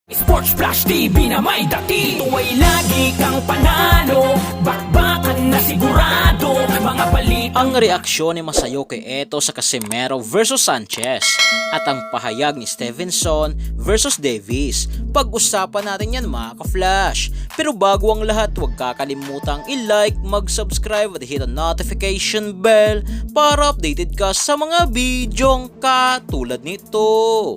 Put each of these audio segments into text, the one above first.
Sports Flash TV na may dati. Tuwa'y lagi kang panalo, bakbakan na sigurado, mga balita. Ang reaksyon ni Masayoke Eto sa Casimero versus Sanchez at ang pahayag ni Stevenson versus Davis. Pag-usapan natin yan mga ka-flash. Pero bago ang lahat, huwag kakalimutang i-like, mag-subscribe at hit ang notification bell para updated ka sa mga bidyong katulad nito.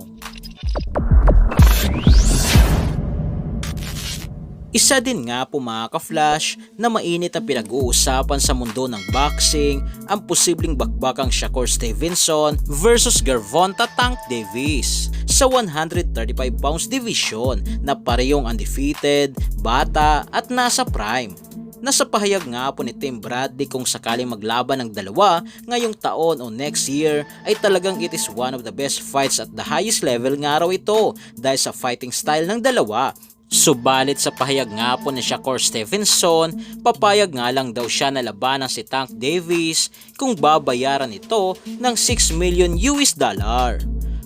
Isa din nga po mga ka-flash na mainit ang pinag-uusapan sa mundo ng boxing ang posibleng bakbakang Shakur Stevenson versus Gervonta Tank Davis sa 135 pounds division na parehong undefeated, bata at nasa prime. Nasa pahayag nga po ni Tim Bradley kung sakaling maglaban ng dalawa ngayong taon o next year ay talagang it is one of the best fights at the highest level nga raw ito dahil sa fighting style ng dalawa. Subalit sa pahayag nga po ni Shakur Stevenson, papayag nga lang daw siya na labanan si Tank Davis kung babayaran ito ng $6 million.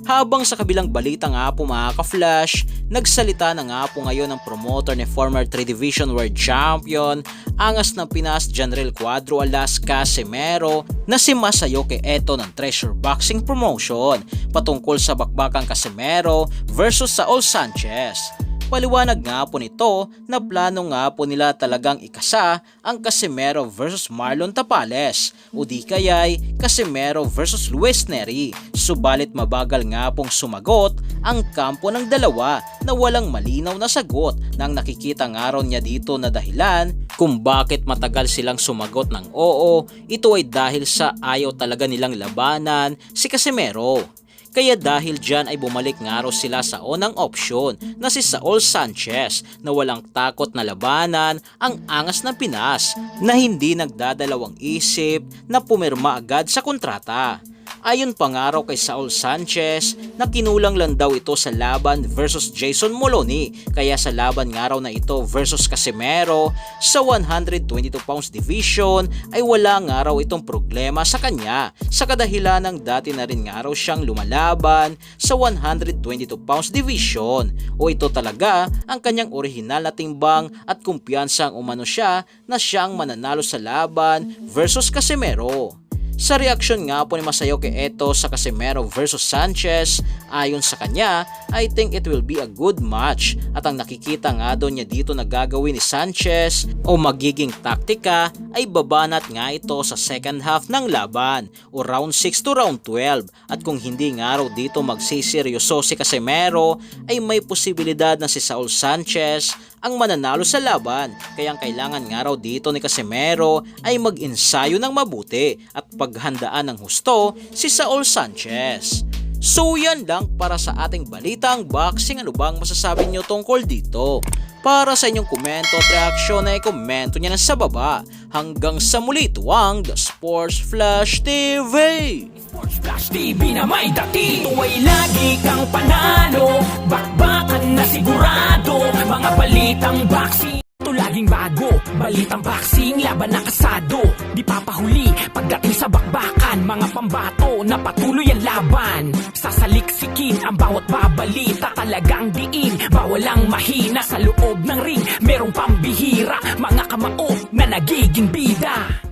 Habang sa kabilang balita nga po mga ka-flash, nagsalita na nga po ngayon ang promoter ni former 3 Division World Champion, angas ng Pinas General Cuadro Alas Casimero na si Masayoke Eto ng Treasure Boxing Promotion patungkol sa bakbakang Casimero versus Saul Sanchez. Paliwanag nga po nito na plano nga po nila talagang ikasa ang Casimero versus Marlon Tapales o di kaya'y Casimero versus Luis Nery. Subalit mabagal nga pong sumagot ang kampo ng dalawa na walang malinaw na sagot nang nakikita nga raw niya dito na dahilan kung bakit matagal silang sumagot ng oo. Ito ay dahil sa ayaw talaga nilang labanan si Casimero. Kaya dahil dyan ay bumalik nga raw sila sa unang opsyon na si Saul Sanchez na walang takot na labanan ang angas ng Pinas na hindi nagdadalawang isip na pumirma agad sa kontrata. Ayon pa nga raw kay Saul Sanchez na kinulang lang daw ito sa laban versus Jason Moloney kaya sa laban nga raw na ito versus Casimero sa 122 pounds division ay wala nga raw itong problema sa kanya sa kadahilan ng dati na rin nga raw siyang lumalaban sa 122 pounds division o ito talaga ang kanyang orihinal na timbang at kumpiyansang umano siya na siyang mananalo sa laban versus Casimero. Sa reaksyon nga po ni Masayoke Eto sa Casimero versus Sanchez, ayon sa kanya, I think it will be a good match at ang nakikita nga doon niya dito na gagawin ni Sanchez o magiging taktika ay babanat nga ito sa second half ng laban o round 6 to round 12 at kung hindi nga raw dito magsiseryoso si Casimero ay may posibilidad na si Saul Sanchez ang mananalo sa laban kaya ang kailangan nga raw dito ni Casimero ay mag-ensayo ng mabuti at paghandaan ng husto si Saul Sanchez. So yan lang para sa ating balitang boxing. Ano bang masasabi nyo tungkol dito? Para sa inyong komento at reaksyon ay komento nyo na sa baba. Hanggang sa muli, ito ang The Sports Flash TV. Sports Flash TV na may dati. Tuwa'y lagi kang panalo, bakbakan na sigurado, mga balitang boxing. Ito laging bago, balitang boxing, laban na kasado. Di papahuli pagdating sa bakbakan, mga pambato na patuloy ang laban. Sasaliksikin ang bawat babalita, talagang diin, bawal ang mahina sa loob ng ring. Merong pambihira, mga kamao na nagiging bida.